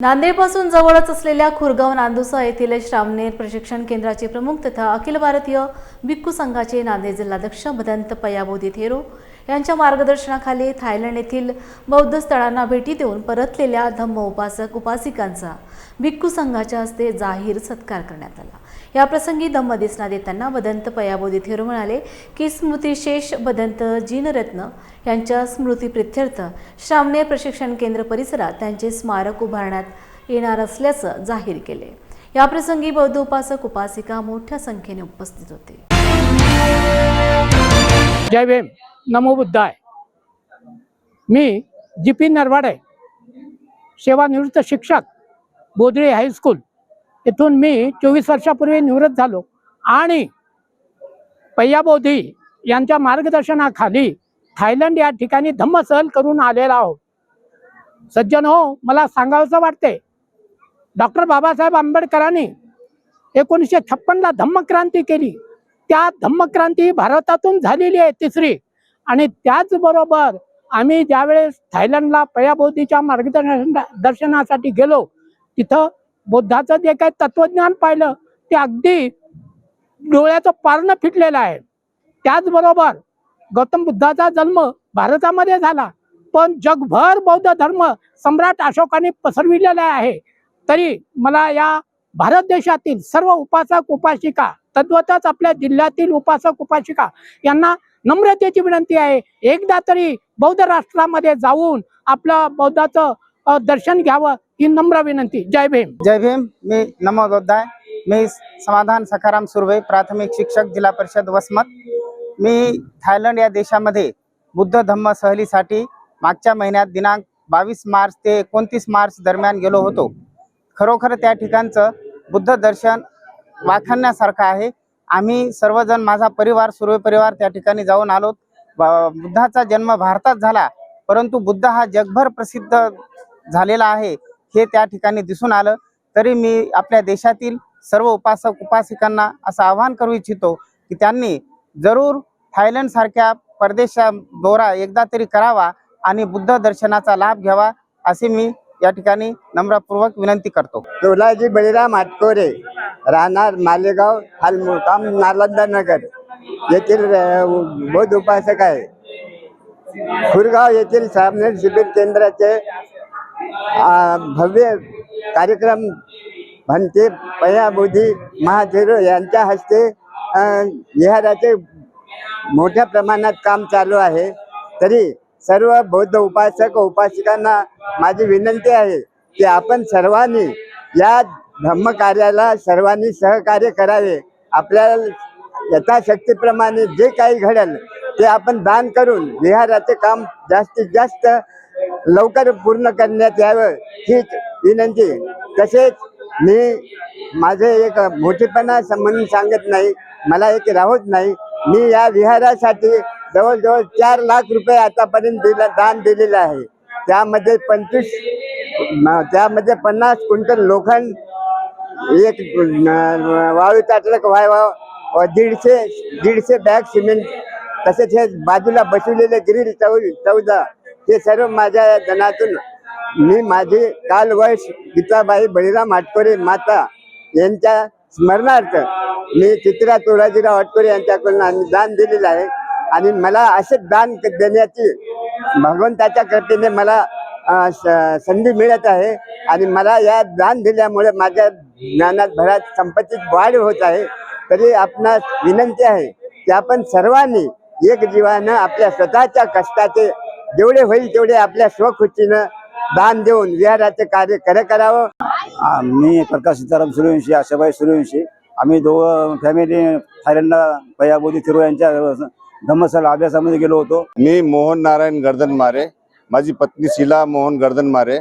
नांदेडपासून जवळच असलेल्या खुरगाव नांदुसा येथील श्रामणेर प्रशिक्षण केंद्राचे प्रमुख तथा अखिल भारतीय भिक्खू संघाचे नांदेड जिल्हाध्यक्ष भदंत पयाबोधी थेरो यांच्या मार्गदर्शनाखाली थायलंड येथील बौद्ध स्थळांना भेटी देऊन परतलेल्या धम्म उपासक उपासिकांचा भिक्खू संघाच्या हस्ते जाहीर सत्कार करण्यात आला। या प्रसंगी धम्म देसना देताना भदंत पयाबोधी थेरो म्हणाले की स्मृतिशेष भदंत जीनरत्न यांच्या स्मृतिप्रित्यर्थ श्रामणेर प्रशिक्षण केंद्र परिसरात त्यांचे स्मारक उभारण्यात येणार असल्याचं जाहीर केले। या प्रसंगी बौद्ध उपासक उपासिका मोठ्या संख्येने उपस्थित होते। जय भीम, नमो बुद्धाय। मी जीपी नरवाडे, सेवानिवृत्त शिक्षक, बोधळे हायस्कूल इथून मी 24 वर्षापूर्वी निवृत्त झालो आणि पयाबोधी यांच्या मार्गदर्शनाखाली थायलंड या ठिकाणी धम्मसहल करून आलेला आहोत। सज्जन हो, मला सांगावंसं वाटते, डॉक्टर बाबासाहेब आंबेडकरांनी 1956 ला धम्मक्रांती केली। त्या धम्मक्रांती भारतातून झालेली आहे तिसरी। आणि त्याचबरोबर आम्ही ज्यावेळेस थायलंडला पयाबोधीच्या मार्गदर्शनासाठी गेलो, तिथं बुद्धाचं जे काही तत्वज्ञान पाहिलं ते अगदी डोळ्याचं पारणं फिटलेलं आहे। त्याचबरोबर गौतम बुद्धाचा जन्म भारतामध्ये झाला, पण जगभर बौद्ध धर्म सम्राट अशोकाने पसरविलेला आहे। तरी मला या भारत देशातील सर्व उपासक उपासिका, तद्वतच आपल्या जिल्ह्यातील उपासक उपासिका यांना नम्रतेची विनंती आहे, एकदा तरी बौद्ध राष्ट्रामध्ये जाऊन आपल्या बौद्धाचं दर्शन घ्यावं ही नम्र विनंती। जय भीम। जय भीम। मी नमो बुद्धाय। मी समाधान सखाराम सुर्वे, प्राथमिक शिक्षक, जिल्हा परिषद वसमत। मी थायलंड या देशामध्ये बुद्ध धम्म सहलीसाठी मागच्या महिन्यात दिनांक 22 मार्च ते 29 मार्च दरम्यान गेलो होतो। खरोखर त्या ठिकाणचं बुद्ध दर्शन वाखाणण्यासारखं आहे। आम्ही सर्वजण, माझा परिवार, सुर्वे परिवार त्या ठिकाणी जाऊन आलो। बुद्धाचा जन्म भारतात झाला, परंतु बुद्ध हा जगभर प्रसिद्ध झालेला आहे हे त्या ठिकाणी दिसून आलं। तरी मी आपल्या देशातील सर्व उपासक उपासिकांना असं आवाहन करू इच्छितो की त्यांनी जरूर थायलंड सारख्या परदेशा दौरा एकदा तरी करावा आणि बुद्ध दर्शनाचा लाभ घ्यावा, असे मी या ठिकाणी नम्रपूर्वक विनंती करतो। तोलाजी बळीराम आटकोरे, राहणार मालेगाव, हाल मुक्काम नालंदा नगर येथील बौद्ध उपासक आहे। खुरगाव येथील श्रामणेर शिबिर केंद्राचे भव्य कार्यक्रम भंते पयाबोधी महाथेरो यांच्या हस्ते विहाराचे मोठ्या प्रमाणात काम चालू आहे। तरी सर्व बौद्ध उपासक उपासिकांना माझी विनंती आहे की आपण सर्वांनी या धम्म कार्याला सर्वांनी सहकार्य करावे। आपल्याला यथाशक्तीप्रमाणे जे काही घडेल ते आपण दान करून विहाराचे काम जास्तीत जास्त लवकर पूर्ण करण्यात यावं ही विनंती। तसेच मी माझे एक मोठेपणा म्हणून सांगत नाही, मला एक राहत नाही। मी या विहारासाठी जवळजवळ 4 लाख रुपये आतापर्यंत दान दिलेलं आहे। त्यामध्ये 50 क्विंटल लोखंड, एक वाळू ताटलक व्हायवा, 150 बॅग सिमेंट, तसेच हे बाजूला बसवलेले ग्रिल 14, हे सर्व माझ्या धनातून मी माझी कालवश गीताबाई बळीराम आटकोरे माता यांच्या स्मरणार्थ मी चित्रा तोलाजीराव आटकोरे यांच्याकडून दान दिलेलं आहे। आणि मला असे दान देण्याची भगवंताच्या कृपेने मला संधी मिळत आहे आणि मला या दान दिल्यामुळे माझ्या ज्ञानात भरात संपत्तीत वाढ होत आहे। तरी आपणास विनंती आहे की आपण सर्वांनी एक जीवानं आपल्या स्वतःच्या कष्टाचे जेवढे होईल तेवढे आपल्या स्वखुशीनं दान देऊन विहाराचे कार्य खरं करावं। मी प्रकाश सीताराम सूर्यवंशी, आशाबाई सूर्यवंशी, आम्ही दोघं फॅमिली थायलंडला पयाबोधी थेरो यांच्या धम्मसहल अभ्यासामध्ये गेलो होतो। मी मोहन नारायण गर्दनमारे, माझी पत्नी शीला मोहन गर्दनमारे,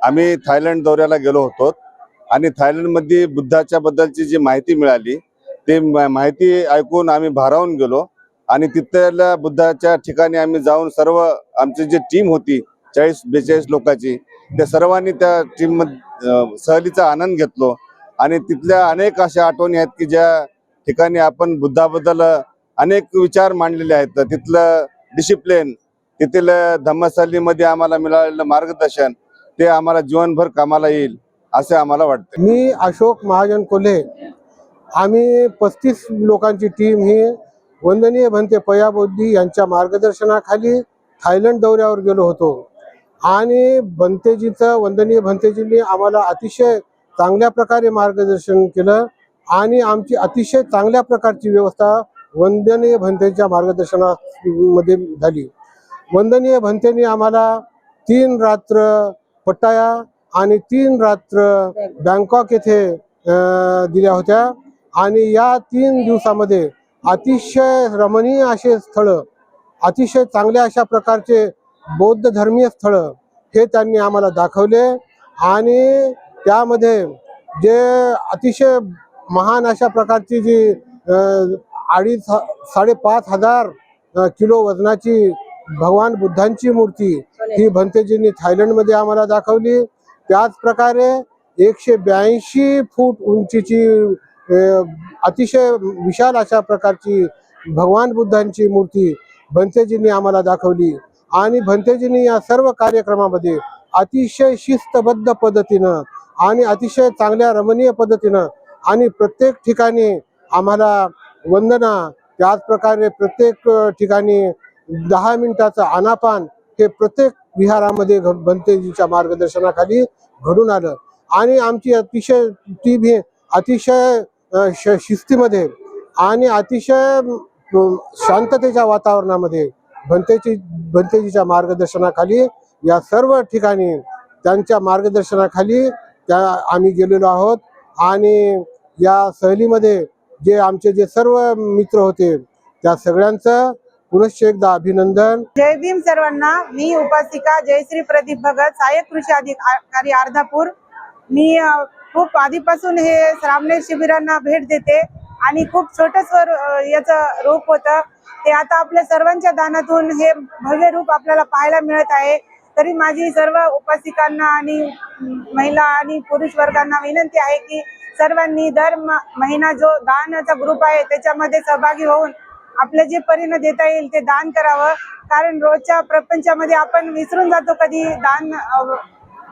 आम्ही थायलंड दौऱ्याला गेलो होतो आणि थायलंडमध्ये बुद्धाच्या बद्दलची जी माहिती मिळाली ते माहिती ऐकून आम्ही भारावून गेलो आणि तिथल्या बुद्धाच्या ठिकाणी आम्ही जाऊन सर्व आमची जी टीम होती 40-42 लोकांची, त्या सर्वांनी त्या टीम सहलीचा आनंद घेतलो आणि तिथल्या अनेक अशा आठवणी आहेत की ज्या ठिकाणी आपण बुद्धाबद्दल अनेक विचार मांडलेले आहेत। तिथलं डिसिप्लिन, तेथील धम्मस्थलीमध्ये आम्हाला मिळालेलं मार्गदर्शन, ते आम्हाला जीवनभर कामाला येईल असे आम्हाला वाटते. मी अशोक महाजन कोल्हे. आम्ही 35 लोकांची टीम ही वंदनीय भंते पयाबोद्दी यांच्या मार्गदर्शनाखाली थायलंड दौऱ्यावर गेलो होतो आणि वंदनीय भंतेजींनी आम्हाला अतिशय चांगल्या प्रकारे मार्गदर्शन केलं आणि आमची अतिशय चांगल्या प्रकारची व्यवस्था वंदनीय भंतेच्या मार्गदर्शनामध्ये झाली. वंदनीय भंतेनी आम्हाला 3 रात्र पट्टाया आणि 3 रात्र बँकॉक येथे दिल्या होत्या आणि या 3 दिवसामध्ये अतिशय रमणीय असे स्थळं, अतिशय चांगल्या अशा प्रकारचे बौद्ध धर्मीय स्थळं हे त्यांनी आम्हाला दाखवले आणि त्यामध्ये जे अतिशय महान अशा प्रकारची जी 5,500 किलो वजनाची भगवान बुद्धांची मूर्ती ही भंतेजींनी थायलंडमध्ये आम्हाला दाखवली. त्याच प्रकारे 182 फूट उंचीची अतिशय विशाल अशा प्रकारची भगवान बुद्धांची मूर्ती भंतेजींनी आम्हाला दाखवली आणि भंतेजींनी या सर्व कार्यक्रमामध्ये अतिशय शिस्तबद्ध पद्धतीनं आणि अतिशय चांगल्या रमणीय पद्धतीनं आणि प्रत्येक ठिकाणी आम्हाला वंदना, त्याच प्रकारे प्रत्येक ठिकाणी 10 मिनिटाचं आनापान हे प्रत्येक विहारामध्ये भंतेजीच्या मार्गदर्शनाखाली घडून आलं आणि आमची अतिशय टीम ही अतिशय शिस्तीमध्ये आणि अतिशय शांततेच्या वातावरणामध्ये भंतेजीच्या मार्गदर्शनाखाली या सर्व ठिकाणी त्यांच्या मार्गदर्शनाखाली आम्ही गेलेलो आहोत आणि या सहलीमध्ये जे सर्व मित्र होते त्या सगळ्यांचं पुनश्च एकदा अभिनंदन. जय भीम सर्वांना. मी उपासिका जयश्री प्रदीप भगत, सहाय्यक कृषी अधिकारी अर्धापूर. मी खूप आधीपासून हे श्रामणेर शिबिरांना भेट देते आणि खूप छोटंसं याचं रूप होतं ते आता आपल्या सर्वांच्या दानातून हे भव्य रूप आपल्याला पाहायला मिळत आहे. तरी माझी सर्व उपासिकांना आणि महिला आणि पुरुष वर्गांना विनंती आहे की सर्वांनी दर महिना जो दानाचा ग्रुप आहे त्याच्यामध्ये सहभागी होऊन आपले जे परीने देता येईल ते दान करावं. कारण रोजच्या प्रपंचामध्ये आपण विसरून जातो, कधी दान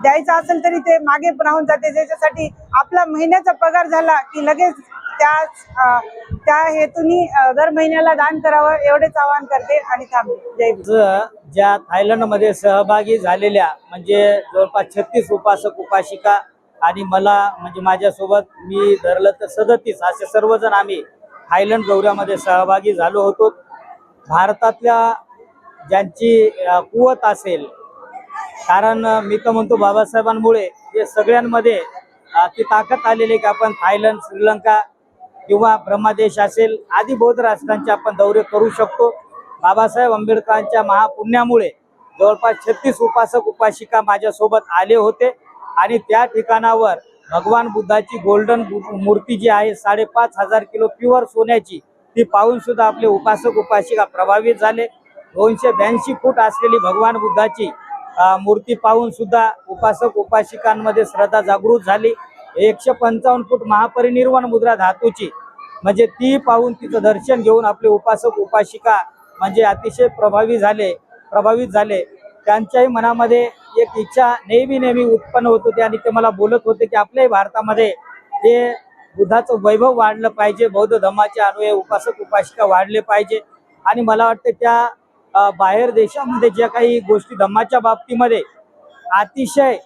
द्यायचं असेल तरी ते मागे राहून जाते. ज्याच्यासाठी आपला महिन्याचा पगार झाला की लगेच त्या हेतूनी दर महिन्याला दान करावं एवढेच आवाहन करते आणि थांबते. जय. ज्या थायलंडमध्ये सहभागी झालेल्या म्हणजे जवळपास 36 उपासक उपासिका आणि मला म्हणजे माझ्यासोबत मी धरलं तर 37 असे सर्वजण आम्ही थायलंड दौऱ्यामध्ये सहभागी झालो होतो. भारतातल्या ज्यांची कुवत असेल, कारण मी तर म्हणतो बाबासाहेबांमुळे जे सगळ्यांमध्ये ती ताकद आलेली की आपण थायलंड, श्रीलंका किंवा ब्रह्मदेश असेल आदी बौद्ध राष्ट्रांचे आपण दौरे करू शकतो. बाबासाहेब आंबेडकरांच्या महापुण्यामुळे जवळपास 36 उपासक उपासिका माझ्यासोबत आले होते आणि त्या ठिकाणावर भगवान बुद्धाची गोल्डन मूर्ती जी आहे 5,500 किलो प्युअर सोन्याची, ती पाहून सुद्धा आपले उपासक उपासिका प्रभावित झाले. 282 फूट असलेली भगवान बुद्धाची मूर्ती पाहून सुद्धा उपासक उपासिकांमध्ये श्रद्धा जागृत झाली. 155 फूट महापरिनिर्वाण मुद्रा धातूची म्हणजे ती पाहून तिचं दर्शन घेऊन आपले उपासक उपासिका म्हणजे अतिशय प्रभावित झाले. त्यांच्याही मनामध्ये एक इच्छा नेहमी उत्पन्न होत होती आणि ते मला बोलत होते की आपल्याही भारतामध्ये हे बुद्धाचं वैभव वाढलं पाहिजे, बौद्ध धर्माचे अनुयायी उपासक उपासिका वाढले पाहिजे. आणि मला वाटतं त्या बाहेर देशामध्ये ज्या काही गोष्टी धम्माच्या बाबतीमध्ये अतिशय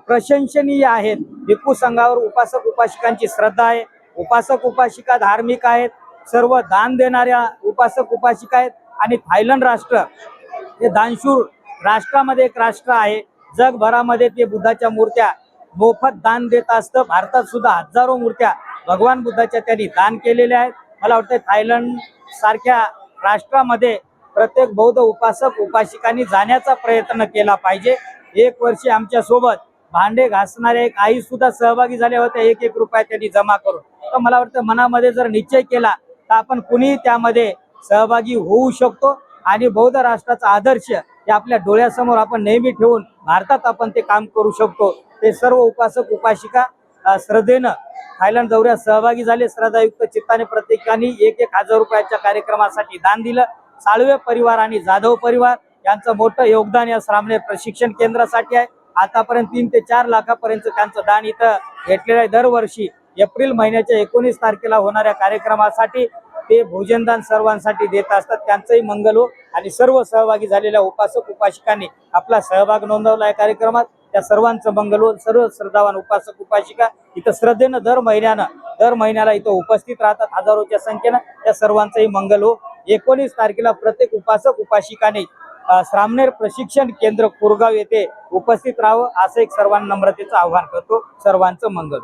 प्रशंसनीय आहेत. भिक्खू संघावर उपासक उपासिकांची श्रद्धा आहे. उपासक उपासिका धार्मिक आहेत, सर्व दान देणाऱ्या उपासक उपासिका आहेत आणि थायलंड राष्ट्र हे दानशूर राष्ट्रामध्ये एक राष्ट्र आहे. जगभरामध्ये ते बुद्धाच्या मूर्त्या मोफत दान देत असतं. भारतात सुद्धा हजारो मूर्त्या भगवान बुद्धाच्या त्यांनी दान केलेल्या आहेत. मला वाटतं थायलंड सारख्या राष्ट्रामध्ये प्रत्येक बौद्ध उपासक उपासिकांनी जाण्याचा प्रयत्न केला पाहिजे. 1 वर्षी आमच्या सोबत भांडे घासणारे एक आई सुद्धा सहभागी झाल्या होत्या, 1-1 रुपया त्यांनी जमा करून. तर मला वाटतं मनामध्ये जर निश्चय केला तर आपण कुणीही त्यामध्ये सहभागी होऊ शकतो आणि बौद्ध राष्ट्राचा आदर्श हे आपल्या डोळ्यासमोर आपण नेहमी ठेवून भारतात आपण ते काम करू शकतो. ते सर्व उपासक उपासिका श्रद्धेनं थायलंड दौऱ्यात सहभागी झाले. श्रद्धायुक्त चित्ताने प्रत्येकाने 1,000 रुपयाच्या कार्यक्रमासाठी दान दिलं. साळवे परिवार आणि जाधव परिवार यांचं मोठं योगदान या श्रामणेर प्रशिक्षण केंद्रासाठी आहे आतापर्यंत 3 ते 4 लाखापर्यंत त्यांचं दान इथं घेतलेलं आहे. दरवर्षी एप्रिल महिन्याच्या 19 तारखेला होणाऱ्या कार्यक्रमासाठी ते भोजनदान सर्वांसाठी देत असतात. त्यांचंही मंगल हो आणि सर्व सहभागी झालेल्या उपासक उपासिकांनी आपला सहभाग नोंदवला या कार्यक्रमात. त्या सर्वांचं मंगल हो. सर्व श्रद्धावान उपासक उपासिका इथं श्रद्धेनं दर महिन्याला इथं उपस्थित राहतात हजारोच्या संख्येनं. त्या सर्वांचंही मंगल हो. 19 तारखेला प्रत्येक उपासक उपासिकाने श्रामणेर प्रशिक्षण केंद्र कुरगाव येथे उपस्थित राहावं असं एक सर्वांना नम्रतेचं आवाहन करतो. सर्वांचं मंगल.